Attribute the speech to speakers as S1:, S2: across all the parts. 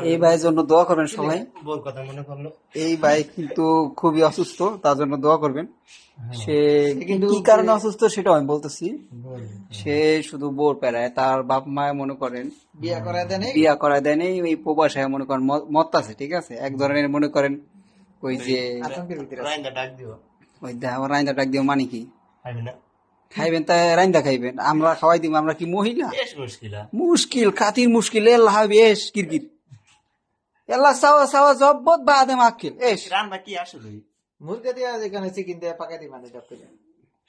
S1: এই ভাইয়ের জন্য দোয়া করবেন সবাই।
S2: বল কথা মনে করলো।
S1: এই ভাই কিন্তু খুবই অসুস্থ, তার জন্য দোয়া করবেন। সে
S2: কিন্তু
S1: কি কারণে অসুস্থ সেটা আমি বলতেছি।
S2: বল।
S1: সে শুধু বোর পেরায়, তার বাপ মায় মনে করেন
S3: বিয়া করায় দেন
S1: বিয়া করায় দেয় নেই, ওই প্রবাসায় মনে করেন মত্তাছে, ঠিক আছে, এক ধরনের মনে করেন ওই যে
S3: আতঙ্কের ভিতরে আছে।
S2: রাইন্দা ডাক দিও।
S1: ওই আবার রাইন্দা ডাক দিও মানে কি
S2: খাইবি না?
S1: খাইবেন তাই রাইন্দা খাইবেন, আমরা খাওয়াই দিব, আমরা কি মহিলা?
S2: বেশ মুশকিল।
S1: মুশকিল খাতির মুশকিল এল্লাহ বেশ কিরকির এল্লাহ সাওয়া সাওয়া জব্বত বাদে মাক্কিল এস।
S2: রান্না কি আসলে?
S3: মুরগা দিয়া যেখানে চিকেন দিয়ে পাকাই দিই মানে ডাক্তার।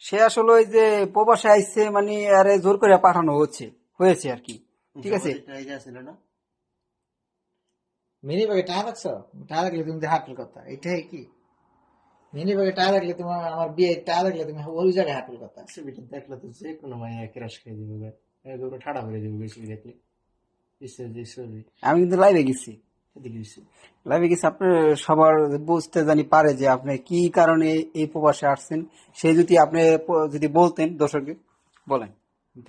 S1: সে আসলে ওই যে প্রবাসে আইছে মানে আরে জোর করে পাঠানো হয়েছে আর কি, ঠিক আছে।
S2: ছিল না
S3: মিনি ব্যাগে টাকা রাখছো, টাকা রাখলে তুমি যে হাঁটুর কথা এটাই কি? মিনি ব্যাগে টাকা রাখলে তোমার আমার বিয়ে টাকা রাখলে তুমি ওই জায়গায় হাঁটুর কথা।
S2: ছবিটা দেখলে তো যে কোনো মাইয়া ক্রাশ খেয়ে দিবে, এগুলো ঠাড়া করে দিবে বেশি দেখলে। ছবি
S1: আমি কিন্তু লাইভে গেছি, আপনি সবার বুঝতে জানি পারে যে আপনি কি কারণে এই প্রবাসে আসছেন, সে যদি আপনি যদি বলতেন দর্শককে বলেন।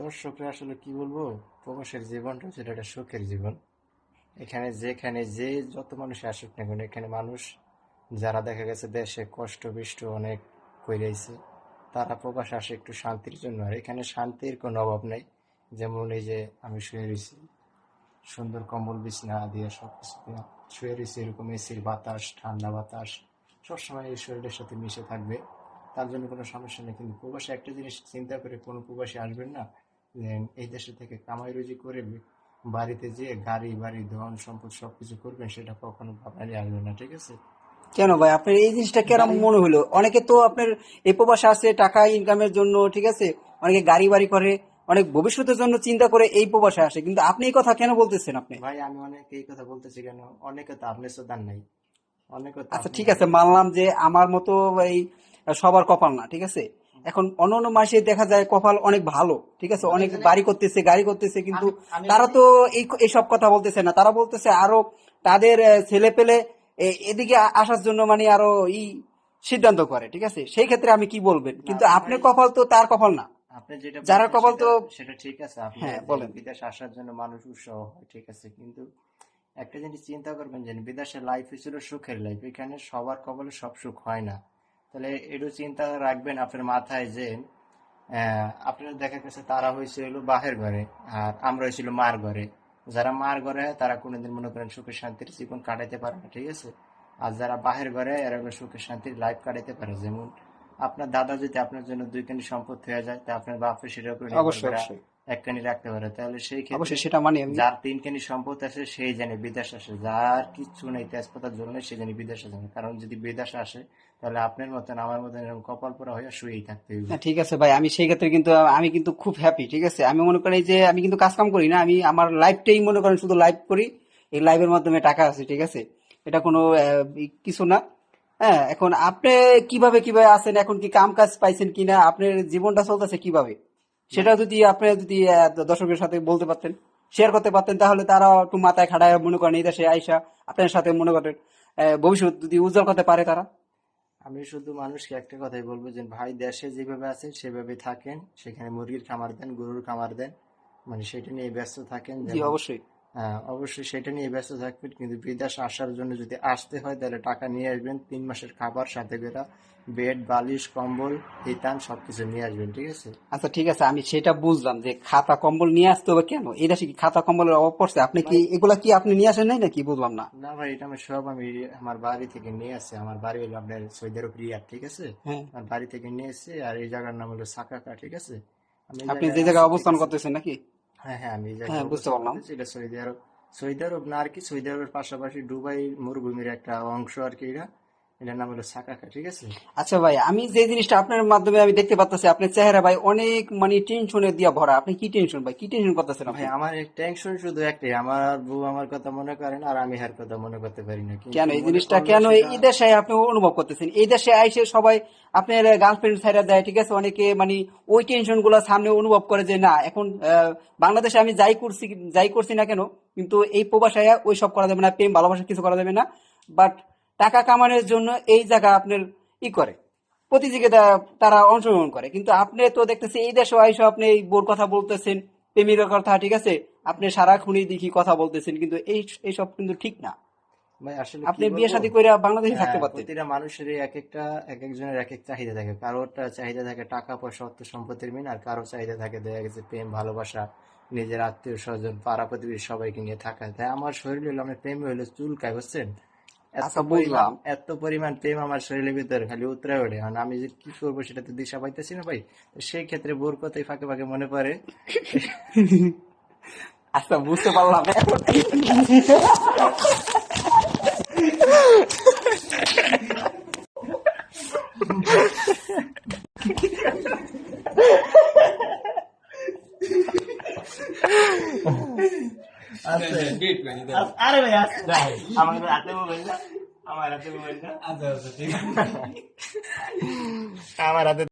S2: দর্শকরা আসলে কি বলবো, প্রবাসের জীবনটা সেটা একটা সুখের জীবন। এখানে যেখানে যে যত মানুষ আসুক না কেন, এখানে মানুষ যারা দেখা গেছে দেশে কষ্ট বিষ্ট অনেক কইরাইছে, তারা প্রবাসে আসে একটু শান্তির জন্য। আর এখানে শান্তির কোনো অভাব নাই। যেমন এই যে আমি শুয়ে রয়েছি, সুন্দর কম্বল বিছনা দিয়ে সবকিছু দিয়ে শুয়ে রয়েছি, এরকম এসির বাতাস, ঠান্ডা বাতাস সবসময় এই শরীরের সাথে মিশে থাকবে, তার জন্য কোনো সমস্যা নেই। কিন্তু প্রবাসী একটা জিনিস চিন্তা করে কোনো প্রবাসী আসবেন না যে এই দেশে থেকে কামাই রুজি করে বাড়িতে যেয়ে গাড়ি বাড়ি ধন সম্পদ সবকিছু করবেন, সেটা কখনো ভাবনারই আসবে না, ঠিক আছে?
S1: কেন ভাই আপনার এই জিনিসটা কেরম মনে হলো? অনেকে তো আপনার এই প্রবাসে আসে টাকা ইনকামের জন্য, ঠিক আছে, অনেকে গাড়ি বাড়ি করে, অনেক ভবিষ্যতের জন্য চিন্তা করে এই প্রবাসে আসে, কিন্তু আপনি এই কথা কেন বলতেছেন? আপনি
S2: ভাই আমি অনেক এই কথা বলতেছি কেন, অনেকে তো আপনি শ্রদ্ধার নাই, অনেকে তো
S1: আচ্ছা ঠিক আছে, মানলাম যে আমার মতো এই সবার কপাল না, ঠিক আছে। এখন অন্য অন্য মাসে দেখা যায় কপাল অনেক ভালো, ঠিক আছে, অনেক বাড়ি করতেছে গাড়ি করতেছে, কিন্তু তারা তো এইসব কথা বলতেছে না, তারা বলতেছে আরো তাদের ছেলে পেলে এদিকে আসার জন্য মানে আরো সিদ্ধান্ত করে, ঠিক আছে। সেই ক্ষেত্রে আমি কি বলবেন? কিন্তু আপনার কপাল তো তার কপাল না,
S2: আপনি যেটা
S1: যারা
S2: বলছেন
S1: কপাল তো
S2: সেটা ঠিক আছে। আপনি
S1: হ্যাঁ
S2: যে
S1: বলেন।
S2: বিদেশ আসার জন্য মানুষ উৎসাহ হয়, ঠিক আছে, কিন্তু একটা জিনিস চিন্তা করবেন যে বিদেশের লাইফ ছিল সুখের লাইফ, এখানে সবার কপালে সব সুখ হয় না। তাহলে একটু চিন্তা রাখবেন আপনার মাথায় যে আপনার দেখা গেছে তারা হয়েছে হলো বাহের ঘরে, আর আমরা হয়েছিল মার ঘরে। যারা মার ঘরে তারা কোনোদিন মনে করেন সুখের শান্তির জীবন কাটাইতে পারে না, ঠিক আছে। আর যারা বাহের ঘরে এরা হলো সুখের শান্তির লাইফ কাটাইতে পারে। যেমন আপনার দাদা যদি আপনার জন্য 2 কানি সম্পদ হয়ে যায়, তা আপনার বাপের সেটার উপরে নির্ভর
S1: অবশ্যই
S2: করে
S1: অবশ্যই
S2: 1 কানি রাখতে পারে। তাহলে সেই ক্ষেত্রে
S1: অবশ্যই সেটা মানি আমি।
S2: যার 3 কানি সম্পদ আছে সেই জানে বিদেশ আসে, যার কিচ্ছু নেই তেজপাতার জন্য সে জানে বিদেশ আসে না। কারণ যদি বিদেশ আসে তাহলে আপনার মতন আমার মতন এরকম কপাল পরা হয়ে শুয়েই থাকতে হবে।
S1: না ঠিক আছে ভাই, আমি সেই ক্ষেত্রে কিন্তু আমি কিন্তু খুব হ্যাপি, ঠিক আছে। আমি মনে করি যে আমি কিন্তু কাজ কাম করি না, আমি আমার লাইফটাই মনে করেন শুধু লাইভ করি, এই লাইভের মাধ্যমে টাকা আছে, ঠিক আছে, এটা কোনো কিছু না। হ্যাঁ, এখন আপনি কিভাবে কিভাবে আছেন, এখন কি কাম কাজ পাইছেন কিনা, আপনার জীবনটা চলতেছে কিভাবে, সেটা যদি আপনি যদি দর্শকের সাথে বলতে পারতেন, শেয়ার করতে পারতেন, তাহলে তারা একটু মাথায় খাড়ায় মনে করেন এই দেশে আইসা আপনার সাথে মনে করেন ভবিষ্যৎ যদি উজ্জ্বল করতে পারে তারা।
S2: আমি শুধু মানুষকে একটা কথাই বলবো যে ভাই দেশে যেভাবে আছেন সেভাবে থাকেন, সেখানে মুরগির খামার দেন, গরুর খামার দেন, মানে সেটা নিয়ে ব্যস্ত থাকেন।
S1: জি
S2: যেমন
S1: অবশ্যই।
S2: অবশ্যই সেটা নিয়ে ব্যস্ত থাকবেন, কিন্তু বিদেশ আসার জন্য যদি আসতে হয় তাহলে টাকা নিয়ে আসবেন, 3 মাসের খাবার সাথে করে বেড বালিশ কম্বল হিতান সবকিছু নিয়ে আসবেন, ঠিক আছে।
S1: আচ্ছা ঠিক আছে, আমি সেটা বুঝলাম যে খাতা কম্বল নিয়ে আসতে হবে কেন, এই দেশে কি খাতা কম্বলের অভাব পড়ছে? আপনি কি এগুলা কি আপনি নিয়ে আসেন নাই নাকি? বুঝলাম না।
S2: না ভাই, এটা আমি সব আমি আমার বাড়ি থেকে নিয়ে আসছি। আমার বাড়ি হলো আপনার সৌদি আরব রিয়াদ, ঠিক আছে।
S1: হ্যাঁ,
S2: আমার বাড়ি থেকে নিয়ে এসেছি, আর এই জায়গার নাম হলো সাকাকা, ঠিক আছে। আমি এই
S1: আপনি
S2: জায়গায়
S1: যে
S2: আছি,
S1: জায়গায়
S2: ঠিক
S1: অবস্থান
S2: আছে।
S1: করতেছেন নাকি?
S2: হ্যাঁ হ্যাঁ, আমি এই
S1: হ্যাঁ
S2: জায়গায়
S1: বুঝতে
S2: অবস্থান
S1: পারলাম।
S2: করতেছি, এটা সৌদি আরব। সৌদি আরব না আর কি, সৌদি আরবের পাশাপাশি দুবাই মরুভূমির একটা অংশ আর কি এটা। এটার নাম হলো সাকাকা, ঠিক আছে।
S1: আচ্ছা ভাই, আমি যে জিনিসটা আপনার মাধ্যমে আমি দেখতে পাচ্ছি, আপনার চেহারা ভাই অনেক মানে টেনশনে দিয়া ভরা। আপনি কি টেনশন ভাই, কি টেনশন করতেছেন
S2: ভাই
S1: আপনি?
S2: আমার টেনশন শুধু একটাই, আমার বউ আমার কথা মনে করেন আর আমি হার কথা মনে করতে পারি না,
S1: কেন
S2: কিন্তু
S1: এই
S2: মনে
S1: জিনিসটা
S2: করলে
S1: কেন
S2: সেটা।
S1: এই দেশে আপনি অনুভব করতেছেন? এই দেশে আইসে সবাই আপনার গার্লফ্রেন্ড ছাইড়া দেয়, ঠিক আছে, অনেকে মানে ওই টেনশন গুলো সামনে অনুভব করে যে না এখন বাংলাদেশে আমি যাই করছি না কেন, কিন্তু এই প্রবাসায় ওই সব করা যাবে না, প্রেম ভালোবাসা কিছু করা যাবে না, বাট টাকা কামানোর জন্য এই জায়গা আপনার করে প্রতিযোগিতা তারা অংশগ্রহণ করে। কিন্তু আপনি তো দেখতেছি এই দেশে আইসা আপনি এই বোর কথা বলতেছেন, প্রেমিকের কথা, ঠিক আছে, আপনি সারাক্ষণই দেখি কথা বলতেছেন, কিন্তু এইসব কিন্তু ঠিক না।
S2: ভাই আসলে কি
S1: আপনি বিয়ে
S2: বলবো,
S1: শাদী করে বাংলাদেশে থাকতে পারতেন।
S2: প্রতিটা মানুষেরই এক একজনের এক এক চাহিদা থাকে। কারোরটা চাহিদা থাকে টাকা পয়সা অর্থ সম্পত্তির মিন, আর কারো চাহিদা থাকে দেখা গেছে প্রেম ভালোবাসা, নিজের আত্মীয় স্বজন পাড়া প্রতিবেশী সবাইকে নিয়ে থাকা। তাই আমার শরীর হইলো, আমার প্রেম হইলো চুলকায়, বুঝছেন?
S1: আচ্ছা বুঝলাম।
S2: এত পরিমাণ প্রেম আমার শরীরের ভিতরে খালি উতরে ওঠে, আর আমি যে কি করবো সেটা তো দিশা পাইতেছি না ভাই। তো সেই ক্ষেত্রে বোর কথাই ফাঁকে ফাঁকে মনে পড়ে।
S1: আচ্ছা বুঝতে পারলাম এখন।
S3: আরে ভাই আচ্ছা
S2: আমার হাতে